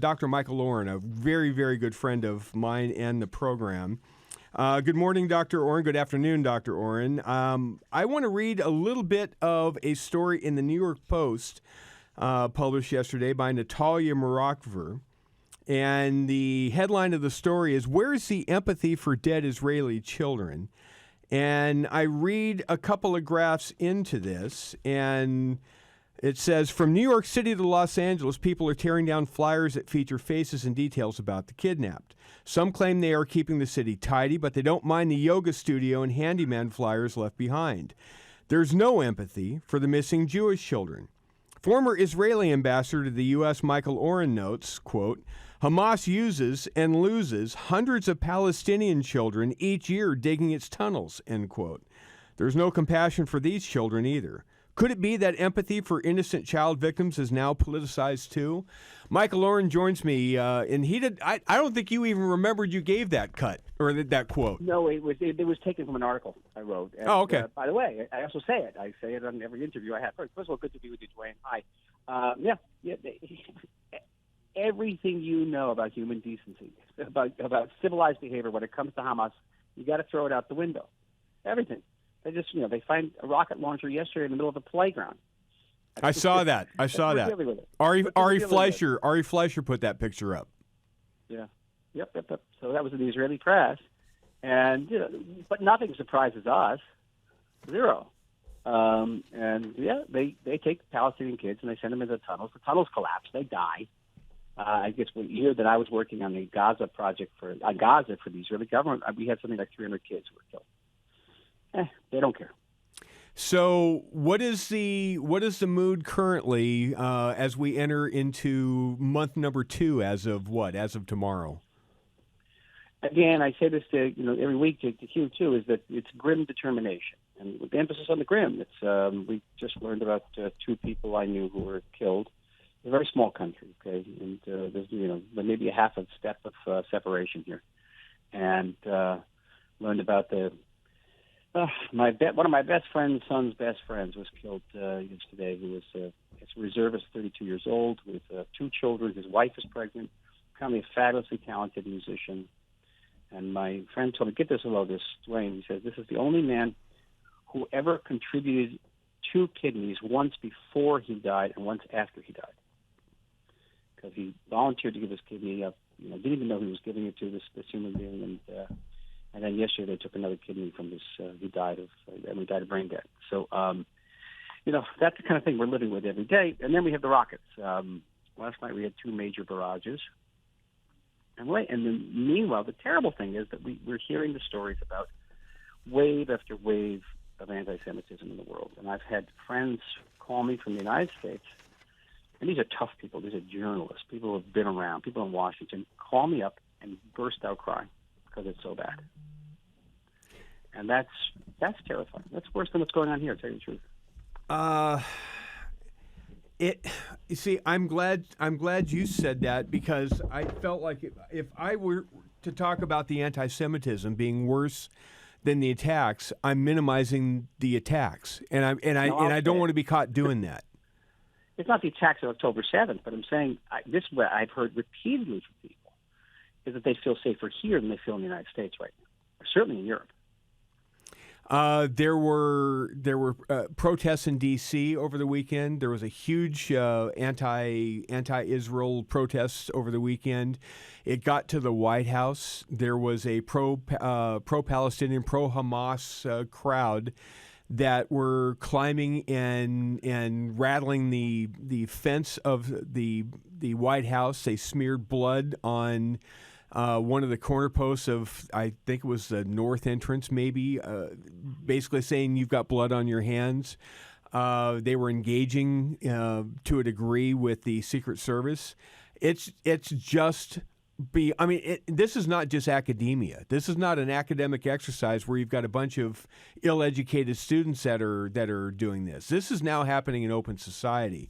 Dr. Michael Oren, a very, very good friend of mine and the program. Good morning, Dr. Oren. Good afternoon, Dr. Oren. I want to read a little bit of a story in the New York Post published yesterday by Natalia Morakver. And the headline of the story is, "Where's the empathy for dead Israeli children?" And I read a couple of graphs into this, and it says, from New York City to Los Angeles, people are tearing down flyers that feature faces and details about the kidnapped. Some claim they are keeping the city tidy, but they don't mind the yoga studio and handyman flyers left behind. There's no empathy for the missing Jewish children. Former Israeli ambassador to the U.S. Michael Oren notes, quote, Hamas uses and loses hundreds of Palestinian children each year digging its tunnels, end quote. There's no compassion for these children either. Could it be that empathy for innocent child victims is now politicized too? Michael Oren joins me, and he did. I don't think you even remembered you gave that cut or that quote. No, it was taken from an article I wrote. And, okay. By the way, I also say it. I say it on every interview I have. First of all, good to be with you, Dwayne. Hi. Everything you know about human decency, about civilized behavior when it comes to Hamas, you got to throw it out the window. Everything. They just, they find a rocket launcher yesterday in the middle of a playground. I saw that. Ari Fleischer put that picture up. Yeah. Yep. So that was in the Israeli press, and but nothing surprises us. Zero. They take Palestinian kids and they send them into the tunnels. The tunnels collapse. They die. I guess we hear that I was working on the Gaza project for Gaza for the Israeli government. We had something like 300 kids who were killed. They don't care. So, what is the mood currently as we enter into month number 2? As of tomorrow? Again, I say this to every week to Hugh too, is that it's grim determination, and with the emphasis on the grim. It's we just learned about 2 people I knew who were killed. It's a very small country, okay, and there's maybe a half a step of separation here, and learned about one of my best friend's son's best friends was killed yesterday. He was a reservist, 32 years old, with 2 children. His wife is pregnant. Kind of a fabulously talented musician. And my friend told me, get this below this, Dwayne. He says, this is the only man who ever contributed 2 kidneys, once before he died and once after he died. Because he volunteered to give his kidney up. Didn't even know he was giving it to this human being. And then yesterday they took another kidney from this. He died of brain death. So, that's the kind of thing we're living with every day. And then we have the rockets. Last night we had 2 major barrages. And then meanwhile, the terrible thing is that we're hearing the stories about wave after wave of anti-Semitism in the world. And I've had friends call me from the United States, and these are tough people. These are journalists, people who have been around, people in Washington, call me up and burst out crying because it's so bad. And that's terrifying. That's worse than what's going on here, to tell you the truth. You see, I'm glad you said that, because I felt like if I were to talk about the anti-Semitism being worse than the attacks, I'm minimizing the attacks, and I don't want to be caught doing that. It's not the attacks of October 7th, but I'm saying this is what I've heard repeatedly from people, is that they feel safer here than they feel in the United States right now, or certainly in Europe. There were protests in D.C. over the weekend. There was a huge anti-Israel protests over the weekend. It got to the White House. There was a pro-Palestinian, pro-Hamas crowd that were climbing and rattling the fence of the White House. They smeared blood on one of the corner posts of, I think it was the north entrance, maybe, basically saying you've got blood on your hands. They were engaging to a degree with the Secret Service. It's just this is not just academia. This is not an academic exercise where you've got a bunch of ill-educated students that are doing this. This is now happening in open society.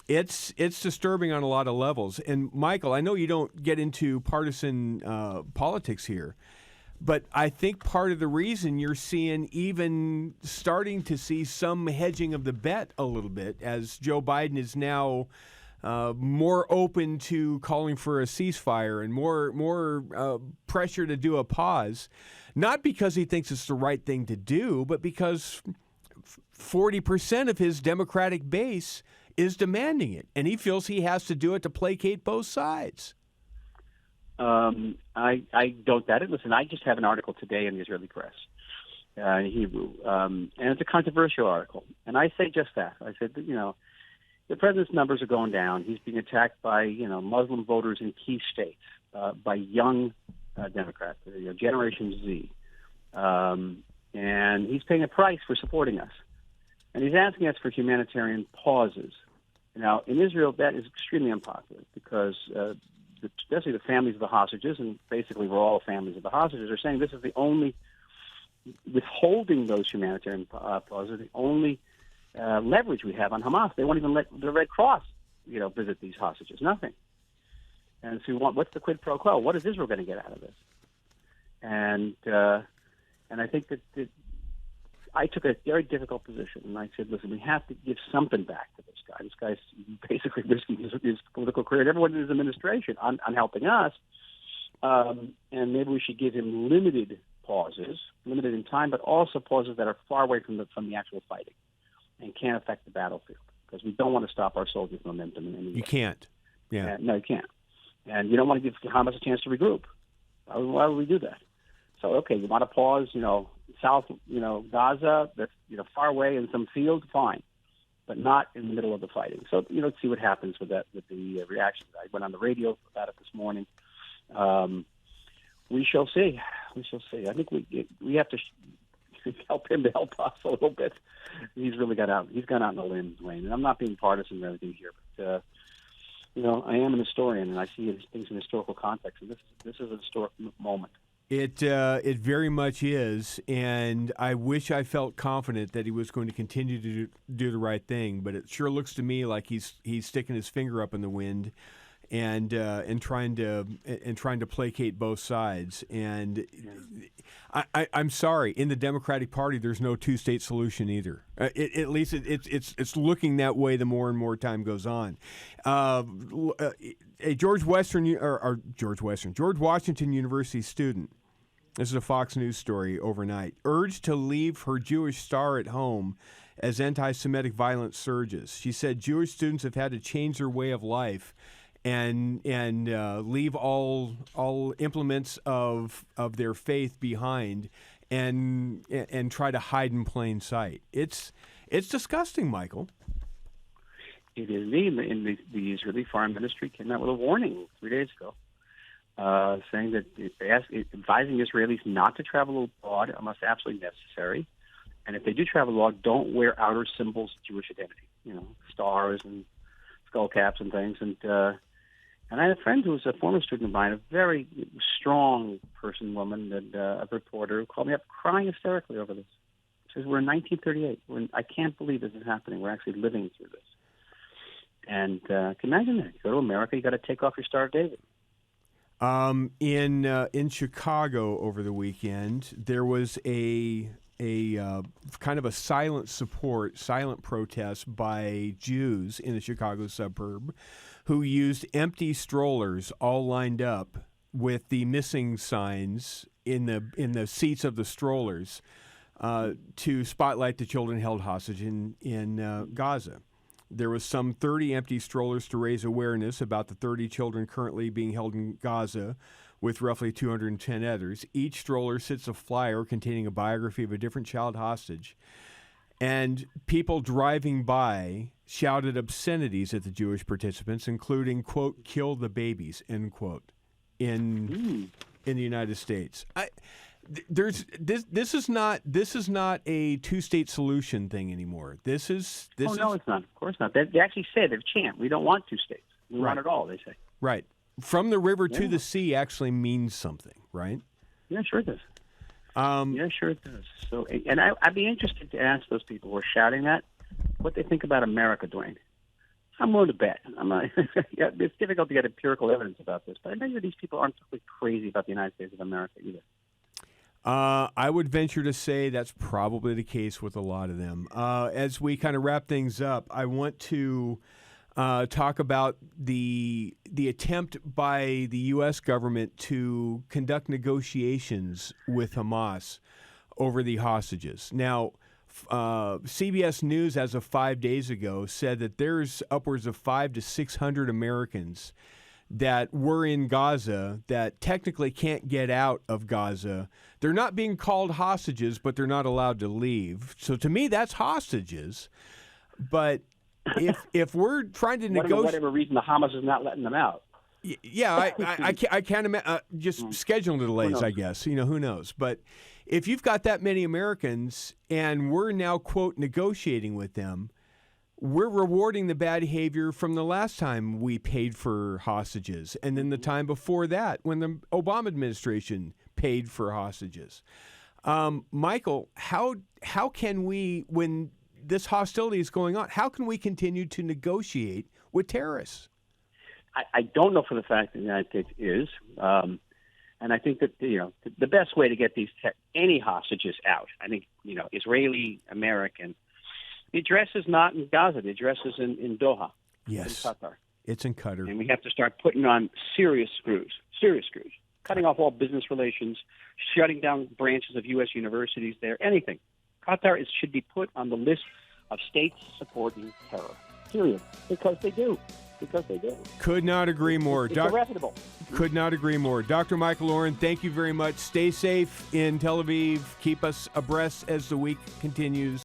It's disturbing on a lot of levels. And Michael, I know you don't get into partisan politics here, but I think part of the reason you're even starting to see some hedging of the bet a little bit, as Joe Biden is now more open to calling for a ceasefire and more pressure to do a pause, not because he thinks it's the right thing to do, but because 40% of his Democratic base is demanding it, and he feels he has to do it to placate both sides. I don't doubt it. Listen, I just have an article today in the Israeli press in Hebrew, and it's a controversial article. And I say just that. I said, the president's numbers are going down. He's being attacked by, Muslim voters in key states, by young Democrats, Generation Z. And he's paying a price for supporting us. And he's asking us for humanitarian pauses. Now, in Israel, that is extremely unpopular because especially the families of the hostages, and basically we're all families of the hostages, are saying this is the only, withholding those humanitarian pauses, the only leverage we have on Hamas. They won't even let the Red Cross, visit these hostages. Nothing. And so what's the quid pro quo? What is Israel going to get out of this? And I think that I took a very difficult position, and I said, listen, we have to give something back to this guy. This guy's basically risking his political career and everyone in his administration on helping us. And maybe we should give him limited pauses, limited in time, but also pauses that are far away from the actual fighting and can't affect the battlefield, because we don't want to stop our soldiers' momentum in any way. You can't. Yeah. No, you can't. And you don't want to give Hamas a chance to regroup. Why would we do that? So, okay, you want to pause, south, Gaza, that's, far away in some field, fine, but not in the middle of the fighting. So, let's see what happens with that, with the reaction. I went on the radio about it this morning. We shall see. We shall see. I think we have to help him to help us a little bit. He's really gone out on a limb, Wayne, and I'm not being partisan or anything here, but, I am an historian, and I see things in historical context, and this is a historic moment. It very much is, and I wish I felt confident that he was going to continue to do the right thing. But it sure looks to me like he's sticking his finger up in the wind, and trying to placate both sides. And I'm sorry, in the Democratic Party, there's no two-state solution either. At least it's looking that way the more and more time goes on. A George Washington University student. This is a Fox News story overnight. Urged to leave her Jewish star at home as anti-Semitic violence surges. She said Jewish students have had to change their way of life and leave all implements of their faith behind and try to hide in plain sight. It's disgusting, Michael. It is. In the Israeli Foreign Ministry came out with a warning 3 days ago, saying that advising Israelis not to travel abroad unless absolutely necessary, and if they do travel abroad, don't wear outer symbols of Jewish identity, stars and skull caps and things. And I had a friend who was a former student of mine, a very strong woman, a reporter, who called me up crying hysterically over this. She says, "We're in 1938. I can't believe this is happening. We're actually living through this." And can you imagine that? You go to America, you got to take off your Star of David. In Chicago over the weekend, there was a kind of a silent protest by Jews in a Chicago suburb who used empty strollers all lined up with the missing signs in the seats of the strollers to spotlight the children held hostage in Gaza. There was some 30 empty strollers to raise awareness about the 30 children currently being held in Gaza, with roughly 210 others. Each stroller sits a flyer containing a biography of a different child hostage. And people driving by shouted obscenities at the Jewish participants, including, quote, "kill the babies," end quote, in the United States. This is not a two-state solution thing anymore. No, it's not. Of course not. They actually say they chant, "We don't want two states. We want it all." They say. Right. From the river to the sea actually means something, right? Yeah, sure it does. Sure it does. So, and I'd be interested to ask those people who are shouting that what they think about America, Dwayne. I'm willing to bet. It's difficult to get empirical evidence about this, but I bet these people aren't totally crazy about the United States of America either. I would venture to say that's probably the case with a lot of them. As we kind of wrap things up, I want to talk about the attempt by the U.S. government to conduct negotiations with Hamas over the hostages. Now, CBS News, as of 5 days ago, said that there's upwards of 500 to 600 Americans that were in Gaza that technically can't get out of Gaza. They're not being called hostages, but they're not allowed to leave. So to me, that's hostages. But if we're trying to negotiate, for whatever reason, the Hamas is not letting them out. Yeah, I can't imagine. Just scheduling delays, I guess. Who knows? But if you've got that many Americans and we're now, quote, negotiating with them, we're rewarding the bad behavior from the last time we paid for hostages, and then the time before that when the Obama administration paid for hostages. Michael, how can we, when this hostility is going on, how can we continue to negotiate with terrorists? I don't know for the fact that the United States is, and I think that the best way to get any hostages out, I think Israeli, American. The address is not in Gaza. The address is in Doha. Yes, in Qatar. It's in Qatar, and we have to start putting on serious screws, cutting off all business relations, shutting down branches of U.S. universities there. Anything. Qatar should be put on the list of states supporting terror. Serious, because they do. Could not agree more. It's irrefutable. Could not agree more. Dr. Michael Oren, thank you very much. Stay safe in Tel Aviv. Keep us abreast as the week continues.